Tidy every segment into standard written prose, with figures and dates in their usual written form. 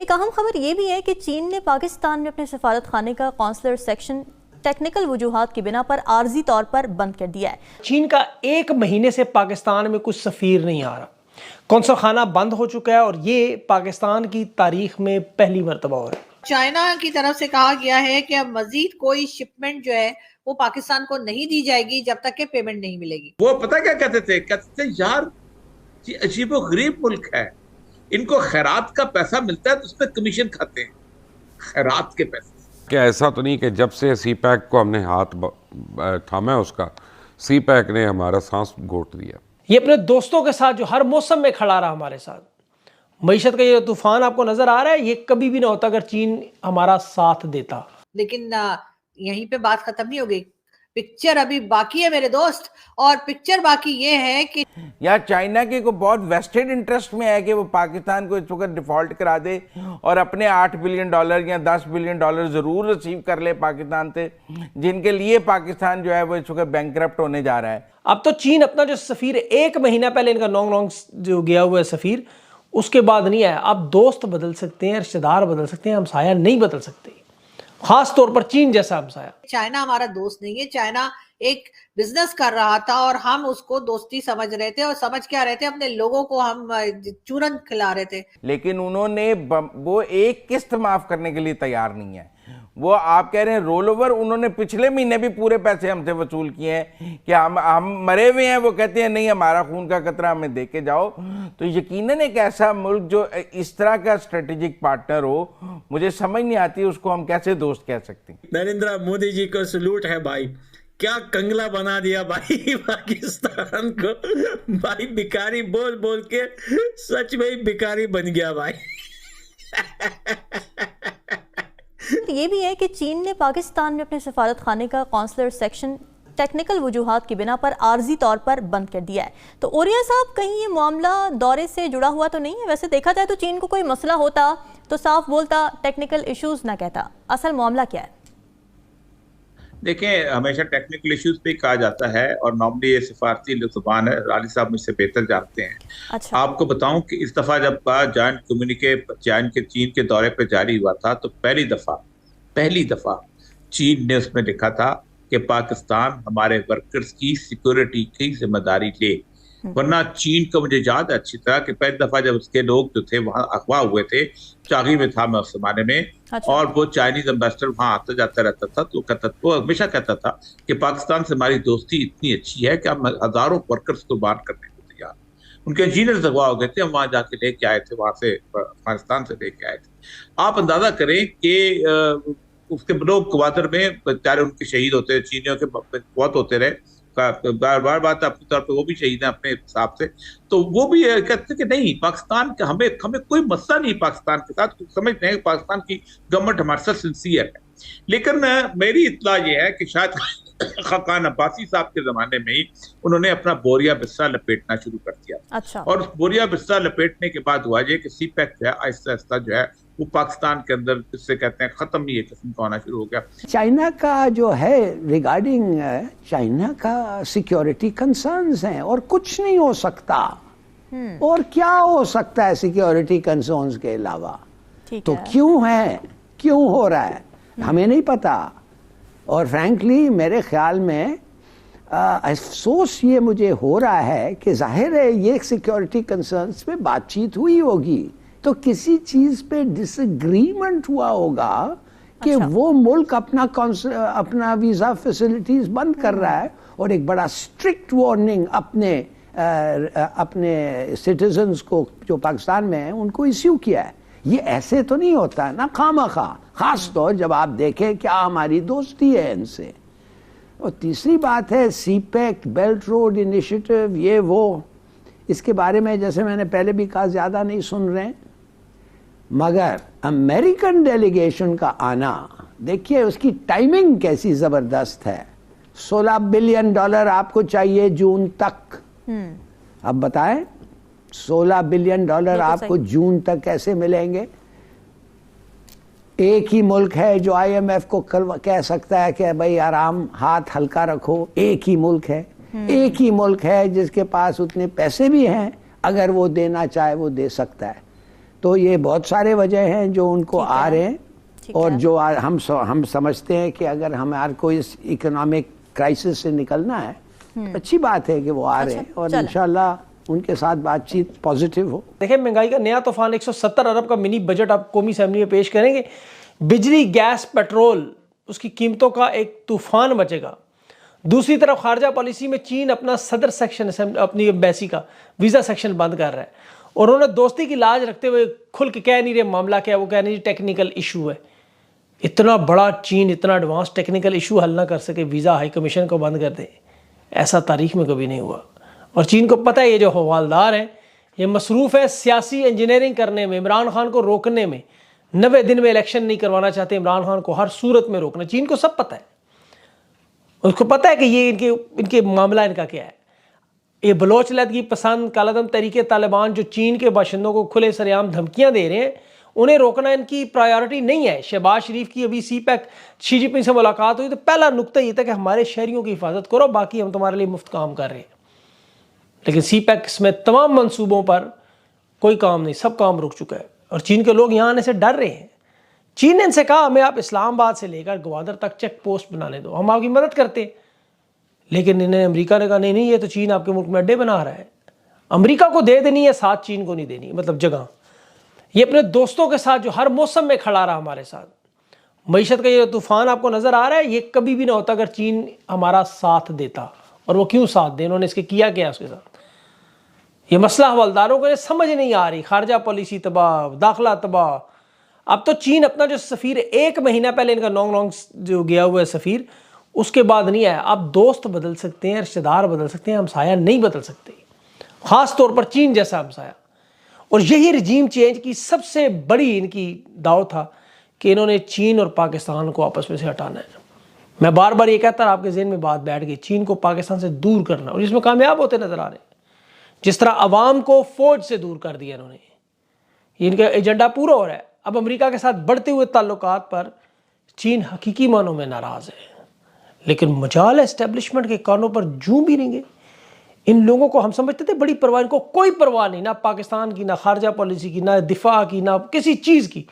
एक अहम खबर ये भी है कि चीन ने पाकिस्तान में अपने सफारत खाने का कौंसलर सेक्शन टेक्निकल वजूहात की बिना पर आर्जी तौर पर बंद कर दिया है। चीन का 1 महीने से पाकिस्तान में कुछ सफीर नहीं आ रहा, कौंसल खाना बंद हो चुका है और ये पाकिस्तान की तारीख में पहली मरतबा हो रहा है। चाइना की तरफ से कहा गया है कि अब मजीद कोई शिपमेंट जो है वो पाकिस्तान को नहीं दी जाएगी जब तक के पेमेंट नहीं मिलेगी। वो पता क्या कहते थे यार ये अजीबो गरीब मुल्क है, इनको खैरात का पैसा मिलता है तो उस पर कमीशन खाते हैं, खैरात के पैसे। क्या ऐसा तो नहीं कि जब से सी पैक को हमने हाथ थामा है उसका सी पैक ने हमारा सांस घोट दिया। ये अपने दोस्तों के साथ जो हर मौसम में खड़ा रहा हमारे साथ, मईशत का ये तूफान आपको नजर आ रहा है, ये कभी भी ना होता अगर चीन हमारा साथ देता। लेकिन यहीं पे बात खत्म नहीं हो गई, पिक्चर अभी बाकी है मेरे दोस्त। और पिक्चर बाकी ये है कि यार चाइना के को बहुत वेस्टेड इंटरेस्ट में है कि वो पाकिस्तान को इस वक्त डिफॉल्ट करा दे और अपने $8 बिलियन या $10 बिलियन जरूर रिसीव कर ले पाकिस्तान से, जिनके लिए पाकिस्तान जो है वो इस वक्त बैंकरप्ट होने जा रहा है। अब तो चीन अपना जो सफीर 1 महीना पहले इनका नोंग जो गया हुआ है सफीर, उसके बाद नहीं आया। अब दोस्त बदल सकते हैं, रिश्तेदार बदल सकते हैं, हमसाया नहीं बदल सकते, खास तौर पर चीन जैसा हमसाया। चाइना हमारा दोस्त नहीं है, चाइना एक बिजनेस कर रहा था और हम उसको दोस्ती समझ रहे थे और समझ क्या रहे थे, अपने लोगों को हम चूरन खिला रहे थे। लेकिन उन्होंने वो एक किस्त माफ करने के लिए तैयार नहीं है। वो आप कह रहे हैं रोल ओवर, उन्होंने पिछले महीने भी पूरे पैसे हमसे वसूल किए हैं कि हम मरे हुए हैं। वो कहते हैं नहीं हमारा खून का कतरा हमें दे के जाओ। तो यकीनन एक ऐसा मुल्क जो इस तरह का स्ट्रेटेजिक पार्टनर हो, मुझे समझ नहीं आती उसको हम कैसे दोस्त कह सकते हैं। नरेंद्र मोदी जी को सलूट है भाई, क्या कंगला बना दिया भाई पाकिस्तान को। भाई भिखारी बोल बोल के सच में ही भिखारी बन गया भाई। ये भी है कि चीन ने पाकिस्तान में अपने सफारत खाने का कौंसलर सेक्शन टेक्निकल वजूहात की बिना पर आर्जी तौर पर बंद कर दिया है। तो ओरिया साहब, कहीं ये मामला दौरे से जुड़ा हुआ तो नहीं है? वैसे देखा जाए तो चीन को कोई मसला होता तो साफ बोलता, टेक्निकल इश्यूज ना कहता। असल मामला क्या है? देखें, हमेशा टेक्निकल इश्यूज पे कहा जाता है और नॉर्मली ये सिफारती जुबान है, राली साहब मुझसे बेहतर जानते हैं। अच्छा। आपको बताऊं कि इस दफा जब जॉइंट कम्युनिके चीन के दौरे पे जारी हुआ था तो पहली दफा चीन ने उसमें लिखा था कि पाकिस्तान हमारे वर्कर्स की सिक्योरिटी की जिम्मेदारी ले। वरना चीन को मुझे याद है अच्छी तरह कि पहली दफा जब उसके लोग जो थे वहां अगवा हुए थे, चागी में था मैं उस जमाने में। अच्छा। और वो चाइनीज एम्बेसडर वहां आता जाता रहता था, तो वो हमेशा कहता था कि पाकिस्तान से हमारी दोस्ती इतनी अच्छी है कि हम हजारों वर्कर्स को बात करने को तैयार। उनके इंजीनियर्स अगवा हो गए थे, हम वहां जाके लेके आए थे, वहां से अफगानिस्तान से लेके आए थे। आप अंदाजा करें कि उसके लोग गवादर में बेचारे उनके शहीद होते, चीनियों के बहुत होते रहे, बार बात अपने तौर पे वो भी शहीद है अपने हिसाब से। तो वो भी कहते कि नहीं पाकिस्तान का हमें कोई मसला नहीं पाकिस्तान के साथ, समझते हैं पाकिस्तान की गवर्नमेंट हमारे साथ सिंसियर है। लेकिन मेरी इत्तला ये है कि शायद खाकान अब्बासी साहब के जमाने में ही उन्होंने अपना बोरिया बिस्सा लपेटना शुरू कर दिया। अच्छा। और उस बोरिया बिस्सा लपेटने के बाद हुआ ये कि सी पैक जो है आहिस्ता आहिस्ता जो है वो पाकिस्तान के अंदर, जिससे कहते हैं खत्म ही एक किस्म का होना शुरू हो गया। चाइना का जो है रिगार्डिंग चाइना का सिक्योरिटी कंसर्न्स हैं और कुछ नहीं हो सकता। और क्या हो सकता है सिक्योरिटी कंसर्न्स के अलावा? तो क्यों है, क्यों हो रहा है हमें नहीं पता। और फ्रैंकली मेरे ख्याल में अफसोस ये मुझे हो रहा है कि जाहिर है ये सिक्योरिटी कंसर्न्स पे बातचीत हुई होगी, तो किसी चीज पे डिसएग्रीमेंट हुआ होगा कि अच्छा। वो मुल्क अपना वीजा फैसिलिटीज बंद कर रहा है और एक बड़ा स्ट्रिक्ट वार्निंग अपने सिटीजन्स को जो पाकिस्तान में है उनको इश्यू किया है। ये ऐसे तो नहीं होता ना, खामखा, खास तौर जब आप देखें क्या हमारी दोस्ती है इनसे। और तीसरी बात है सी पैक, बेल्ट रोड इनिशिएटिव, ये वो, इसके बारे में जैसे मैंने पहले भी कहा ज्यादा नहीं सुन रहे हैं। मगर अमेरिकन डेलीगेशन का आना, देखिए उसकी टाइमिंग कैसी जबरदस्त है। $16 बिलियन आपको चाहिए जून तक। अब बताएं $16 बिलियन आपको जून तक कैसे मिलेंगे? एक ही मुल्क है जो IMF को कह सकता है कि भाई आराम, हाथ हल्का रखो। एक ही मुल्क है, एक ही मुल्क है जिसके पास उतने पैसे भी हैं, अगर वो देना चाहे वो दे सकता है। तो ये बहुत सारे वजह हैं जो उनको ठीक है। आ रहे हैं, ठीक और है। जो हम समझते हैं कि अगर हमारे को इस इकोनॉमिक क्राइसिस से निकलना है, अच्छी बात है कि वो आ रहे हैं, और चलें। इंशाल्लाह उनके साथ बातचीत पॉजिटिव हो। देखिए, महंगाई का नया तूफान, 170 अरब का मिनी बजट आप कौमी असेंबली में पेश करेंगे। बिजली, गैस, पेट्रोल, उसकी कीमतों का एक तूफान मचेगा। दूसरी तरफ खारजा पॉलिसी में चीन अपना सदर सेक्शन, अपनी एम्बेसी का वीज़ा सेक्शन बंद कर रहा है, और उन्होंने दोस्ती की लाज रखते हुए खुल के कह नहीं रहे मामला क्या है। वो कह नहीं टेक्निकल इशू है। इतना बड़ा चीन इतना एडवांस टेक्निकल इशू हल ना कर सके, वीज़ा हाई कमीशन को बंद कर दे, ऐसा तारीख में कभी नहीं हुआ। और चीन को पता है ये जो हवालदार हैं ये मसरूफ़ है सियासी इंजीनियरिंग करने में, इमरान खान को रोकने में। 90 दिन में इलेक्शन नहीं करवाना चाहते इमरान खान को, हर सूरत में रोकना। चीन को सब पता है, उसको पता है कि ये इनके मामला इनका क्या है। ये बलोच लहद पसंद कालादम तरीके तालिबान जो चीन के बाशिंदों को खुले सरेआम धमकियां दे रहे हैं, उन्हें रोकना इनकी प्रायोरिटी नहीं है। शहबाज शरीफ की अभी CPEC शी जिनपिंग से मुलाकात हुई तो पहला नुक्ता ये था कि हमारे शहरियों की हिफाजत करो, बाकी हम तुम्हारे लिए मुफ्त काम कर रहे हैं। लेकिन CPEC में तमाम मंसूबों पर कोई काम नहीं, सब काम रुक चुका है, और चीन के लोग यहाँ आने से डर रहे हैं। चीन ने इनसे कहा हमें आप इस्लामाबाद से लेकर ग्वादर तक चेक पोस्ट बनाने दो, हम आपकी मदद करते हैं। लेकिन इन्हें अमेरिका ने कहा नहीं नहीं, ये तो चीन आपके मुल्क में अड्डे बना रहा है, अमेरिका को दे देनी है, साथ चीन को नहीं देनी, मतलब जगह। ये अपने दोस्तों के साथ जो हर मौसम में खड़ा रहा हमारे साथ, मईशत का ये तूफान आपको नज़र आ रहा है, ये कभी भी ना होता अगर चीन हमारा साथ देता। और वो क्यों साथ दे, उन्होंने इसके किया क्या उसके साथ। ये मसला हवलदारों को समझ नहीं आ रही, खारजा पॉलिसी तबाह, दाखिला तबाह। अब तो चीन अपना जो सफ़ीर 1 महीना पहले इनका नॉन्ग जो गया हुआ है सफ़ीर, उसके बाद नहीं आया। आप दोस्त बदल सकते हैं, रिश्तेदार बदल सकते हैं, हमसाया नहीं बदल सकते, ख़ास तौर पर चीन जैसा हमसाया। और यही रजीम चेंज की सबसे बड़ी इनकी दाव था कि इन्होंने चीन और पाकिस्तान को आपस में से हटाना है। मैं बार बार ये कहता, आपके जहन में बात बैठ गई, चीन को पाकिस्तान से दूर करना, और इसमें कामयाब होते नजर आ रहे हैं। जिस तरह अवाम को फौज से दूर कर दिया इन्होंने, इनका एजेंडा पूरा हो रहा है। अब अमेरिका के साथ बढ़ते हुए ताल्लुकात पर चीन हकीकी मानों में नाराज़ है, लेकिन मजाल एस्टेब्लिशमेंट के कानों पर जूं भी नहीं गए। इन लोगों को हम समझते थे बड़ी परवाह, इनको कोई परवाह नहीं, ना पाकिस्तान की, ना खारजा पॉलिसी की, ना दिफा की, ना किसी चीज़ की।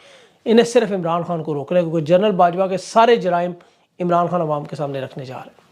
इन्हें सिर्फ इमरान खान को रोकना है, क्योंकि जनरल बाजवा के सारे जराइम इमरान खान अवाम के सामने रखने जा रहे हैं।